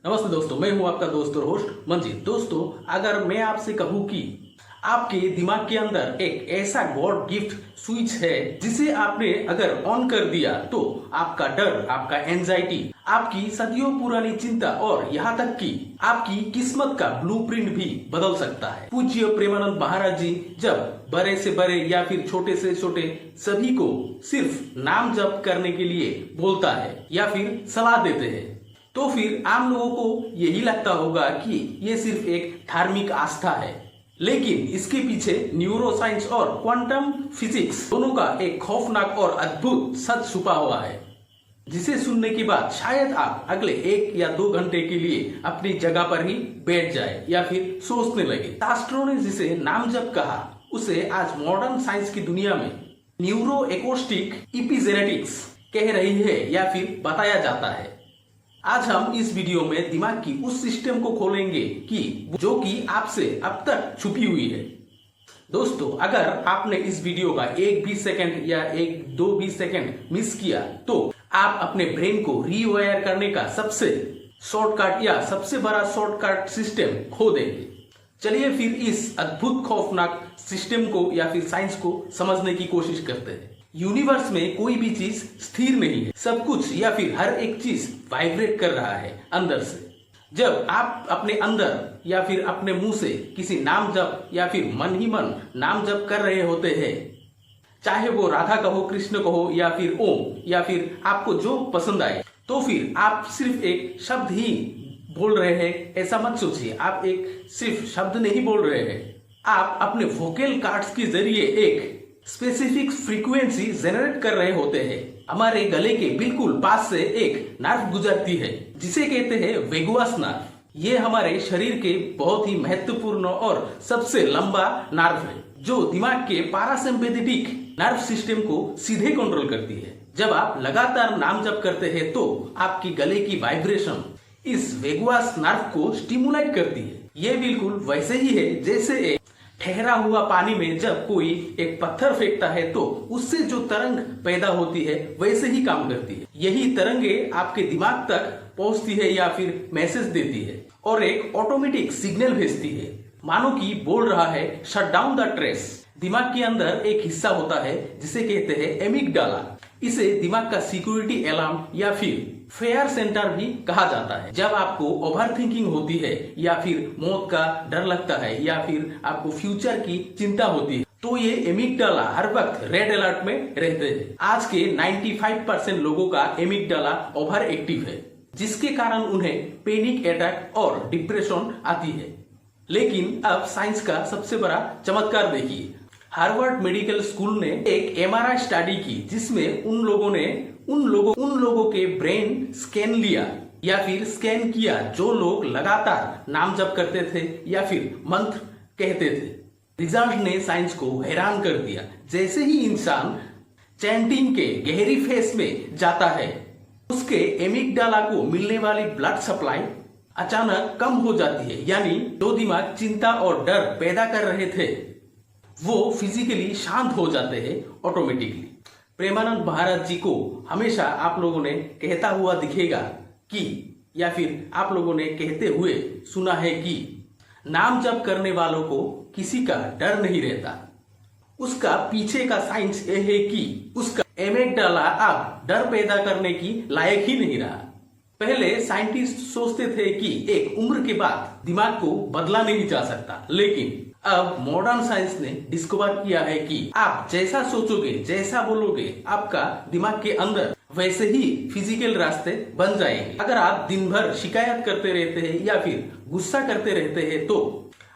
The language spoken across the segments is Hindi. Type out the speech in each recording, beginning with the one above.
नमस्ते दोस्तों, मैं हूं आपका दोस्त और होस्ट मंजीत। दोस्तों, अगर मैं आपसे कहूं कि आपके दिमाग के अंदर एक ऐसा गॉड गिफ्ट स्विच है जिसे आपने अगर ऑन कर दिया तो आपका डर, आपका एंजाइटी, आपकी सदियों पुरानी चिंता और यहाँ तक कि आपकी किस्मत का ब्लूप्रिंट भी बदल सकता है। पूज्य प्रेमानंद महाराज जी जब बड़े से बड़े या फिर छोटे से छोटे सभी को सिर्फ नाम जप करने के लिए बोलता है या फिर सलाह देते हैं तो फिर आम लोगों को यही लगता होगा कि ये सिर्फ एक धार्मिक आस्था है, लेकिन इसके पीछे न्यूरो साइंस और क्वांटम फिजिक्स दोनों का एक खौफनाक और अद्भुत सच छुपा हुआ है, जिसे सुनने के बाद शायद आप अगले 1 या 2 घंटे के लिए अपनी जगह पर ही बैठ जाए या फिर सोचने लगे। शास्त्रों ने जिसे नाम जप कहा उसे आज मॉडर्न साइंस की दुनिया में न्यूरो एकोस्टिक इपिजेनेटिक्स कह रही है या फिर बताया जाता है। आज हम इस वीडियो में दिमाग की उस सिस्टम को खोलेंगे कि जो कि आपसे अब तक छुपी हुई है। दोस्तों, अगर आपने इस वीडियो का 1 भी सेकंड या 1-2 भी सेकंड मिस किया तो आप अपने ब्रेन को रीवायर करने का सबसे शॉर्टकट या सबसे बड़ा शॉर्टकट सिस्टम खो देंगे। चलिए फिर इस अद्भुत खौफनाक सिस्टम को या फिर साइंस को समझने की कोशिश करते हैं। यूनिवर्स में कोई भी चीज स्थिर नहीं है, सब कुछ या फिर हर एक चीज वाइब्रेट कर रहा है अंदर से। जब आप अपने अंदर या फिर अपने मुंह से किसी नाम जप या फिर मन ही मन नाम जप कर रहे होते हैं, चाहे वो राधा कहो, कृष्ण कहो या फिर ओम या फिर आपको जो पसंद आए, तो फिर आप सिर्फ एक शब्द ही बोल रहे हैं ऐसा मत सोचिए। आप एक सिर्फ शब्द नहीं बोल रहे हैं, आप अपने वोकल कार्ड्स के जरिए एक स्पेसिफिक फ्रीक्वेंसी जनरेट कर रहे होते हैं। हमारे गले के बिल्कुल पास से एक नर्व गुजरती है जिसे कहते हैं वेगुअस नर्व। ये हमारे शरीर के बहुत ही महत्वपूर्ण और सबसे लंबा नर्व है जो दिमाग के पैरासिम्पैथेटिक नर्व सिस्टम को सीधे कंट्रोल करती है। जब आप लगातार नाम जप करते हैं तो आपकी गले की वाइब्रेशन इस वेगुअस नर्व को स्टिमुलेट करती है। ये बिल्कुल वैसे ही है जैसे एक ठहरा हुआ पानी में जब कोई एक पत्थर फेंकता है तो उससे जो तरंग पैदा होती है वैसे ही काम करती है। यही तरंगे आपके दिमाग तक पहुंचती है या फिर मैसेज देती है और एक ऑटोमेटिक सिग्नल भेजती है, मानो कि बोल रहा है शट डाउन द ट्रेस। दिमाग के अंदर एक हिस्सा होता है जिसे कहते हैं एमिगडाला। इसे दिमाग का सिक्योरिटी अलार्म या फिर फेयर सेंटर भी कहा जाता है। जब आपको ओवर थिंकिंग होती है या फिर मौत का डर लगता है या फिर आपको फ्यूचर की चिंता होती है तो ये एमिगडाला हर वक्त रेड अलर्ट में रहते हैं। आज के 95% लोगों का एमिगडाला ओवर एक्टिव है, जिसके कारण उन्हें पैनिक अटैक और डिप्रेशन आती है। लेकिन अब साइंस का सबसे बड़ा चमत्कार देखिए। हार्वर्ड मेडिकल स्कूल ने एक MRI स्टडी की जिसमें उन लोगों के ब्रेन स्कैन लिया या फिर स्कैन किया जो लोग लगातार नाम जप करते थे या फिर मंत्र कहते थे। रिजल्ट ने साइंस को हैरान कर दिया। जैसे ही इंसान चैंटिंग के गहरी फेस में जाता है, उसके एमिगडाला को मिलने वाली ब्लड सप्लाई अचानक कम हो जाती है, यानी जो दिमाग चिंता और डर पैदा कर रहे थे वो फिजिकली शांत हो जाते हैं ऑटोमेटिकली। प्रेमानंद महाराज जी को हमेशा आप लोगों ने कहता हुआ दिखेगा कि या फिर आप लोगों ने कहते हुए सुना है कि नाम जप करने वालों को किसी का डर नहीं रहता। उसका पीछे का साइंस ये है कि उसका एमिगडाला अब डर पैदा करने की लायक ही नहीं रहा। पहले साइंटिस्ट सोचते थे कि एक उम्र के बाद दिमाग को बदला नहीं जा सकता, लेकिन अब मॉडर्न साइंस ने डिस्कवर किया है कि आप जैसा सोचोगे, जैसा बोलोगे, आपका दिमाग के अंदर वैसे ही फिजिकल रास्ते बन जाएंगे। अगर आप दिन भर शिकायत करते रहते हैं या फिर गुस्सा करते रहते हैं तो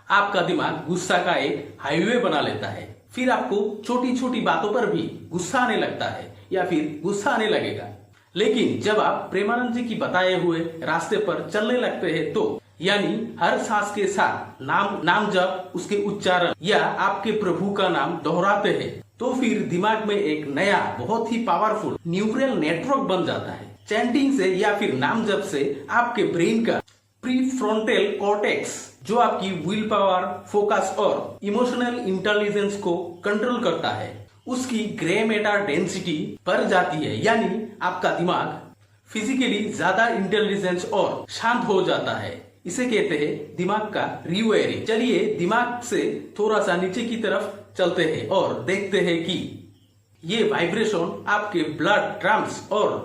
आपका दिमाग गुस्सा का एक हाईवे बना लेता है। फिर आपको छोटी छोटी बातों पर भी गुस्सा आने लगता है या फिर गुस्सा आने लगेगा। लेकिन जब आप प्रेमानंद जी की बताए हुए रास्ते पर चलने लगते हैं तो यानी हर सांस के साथ नाम जप, उसके उच्चारण या आपके प्रभु का नाम दोहराते हैं तो फिर दिमाग में एक नया बहुत ही पावरफुल न्यूरल नेटवर्क बन जाता है। चैंटिंग से या फिर नाम जप से आपके ब्रेन का प्रीफ्रंटल कॉर्टेक्स, जो आपकी विल पावर, फोकस और इमोशनल इंटेलिजेंस को कंट्रोल करता है, उसकी ग्रे मैटर डेंसिटी बढ़ जाती है, यानी आपका दिमाग फिजिकली ज्यादा इंटेलिजेंस और शांत हो जाता है। इसे कहते हैं दिमाग का रीवायरिंग। चलिए दिमाग से थोड़ा सा नीचे की तरफ चलते हैं और देखते हैं कि ये वाइब्रेशन आपके ब्लड ड्रम्स और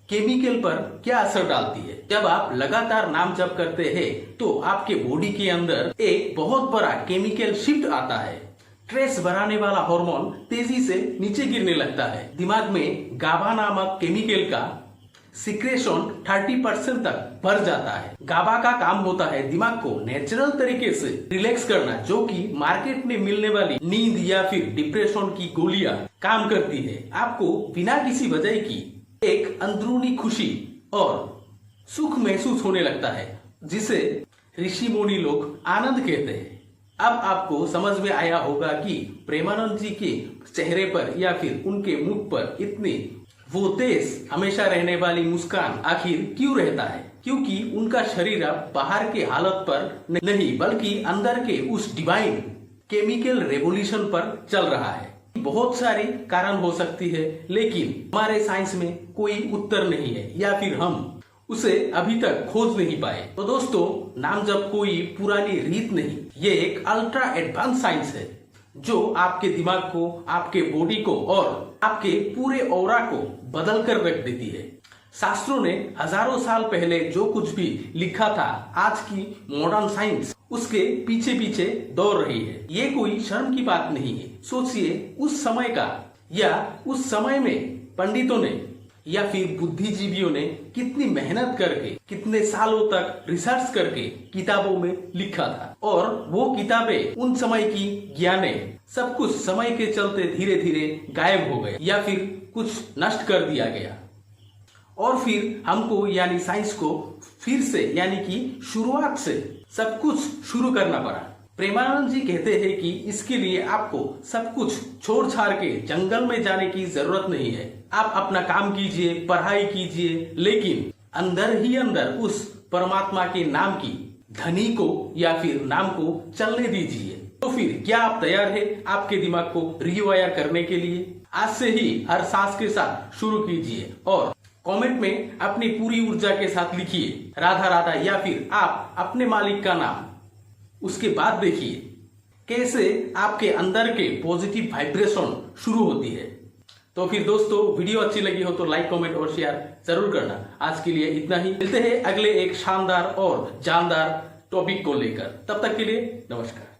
केमिकल पर क्या असर डालती है। जब आप लगातार नाम जप करते हैं तो आपके बॉडी के अंदर एक बहुत बड़ा केमिकल शिफ्ट आता है। स्ट्रेस बढ़ाने वाला हार्मोन तेजी से नीचे गिरने लगता है। दिमाग में गाबा नामक केमिकल का सिक्रेशन 30% तक बढ़ जाता है। गाबा का काम होता है दिमाग को नेचुरल तरीके से रिलैक्स करना, जो कि मार्केट में मिलने वाली नींद या फिर डिप्रेशन की गोलियां काम करती है। आपको बिना किसी वजह की एक अंदरूनी खुशी और सुख महसूस होने लगता है, जिसे ऋषि मुनि लोग आनंद कहते हैं। अब आपको समझ में आया होगा कि प्रेमानंद जी के चेहरे पर या फिर उनके मुख पर इतनी वो तेज हमेशा रहने वाली मुस्कान आखिर क्यों रहता है। क्योंकि उनका शरीर अब बाहर के हालत पर नहीं बल्कि अंदर के उस डिवाइन केमिकल रेवोल्यूशन पर चल रहा है। बहुत सारे कारण हो सकती है, लेकिन हमारे साइंस में कोई उत्तर नहीं है या फिर हम उसे अभी तक खोज नहीं पाए। तो दोस्तों, नाम जप कोई पुरानी रीत नहीं, ये एक अल्ट्रा एडवांस साइंस है जो आपके दिमाग को, आपके बॉडी को और आपके पूरे ऑरा को बदल कर रख देती है। शास्त्रों ने हजारों साल पहले जो कुछ भी लिखा था, आज की मॉडर्न साइंस उसके पीछे पीछे दौड़ रही है। ये कोई शर्म की बात नहीं है। सोचिए उस समय का या उस समय में पंडितों ने या फिर बुद्धिजीवियों ने कितनी मेहनत करके, कितने सालों तक रिसर्च करके किताबों में लिखा था, और वो किताबें, उन समय की ज्ञानें सब कुछ समय के चलते धीरे धीरे गायब हो गए या फिर कुछ नष्ट कर दिया गया। और फिर हमको यानी साइंस को फिर से यानी कि शुरुआत से सब कुछ शुरू करना पड़ा। प्रेमानंद जी कहते हैं कि इसके लिए आपको सब कुछ छोड़ छाड़ के जंगल में जाने की जरूरत नहीं है। आप अपना काम कीजिए, पढ़ाई कीजिए, लेकिन अंदर ही अंदर उस परमात्मा के नाम की ध्वनि को या फिर नाम को चलने दीजिए। तो फिर क्या आप तैयार हैं आपके दिमाग को रीवायर करने के लिए? आज से ही हर सांस के साथ शुरू कीजिए और कमेंट में अपनी पूरी ऊर्जा के साथ लिखिए राधा राधा या फिर आप अपने मालिक का नाम। उसके बाद देखिए कैसे आपके अंदर के पॉजिटिव वाइब्रेशन शुरू होती है। तो फिर दोस्तों, वीडियो अच्छी लगी हो तो लाइक, कमेंट और शेयर जरूर करना। आज के लिए इतना ही। मिलते हैं अगले एक शानदार और जानदार टॉपिक को लेकर। तब तक के लिए नमस्कार।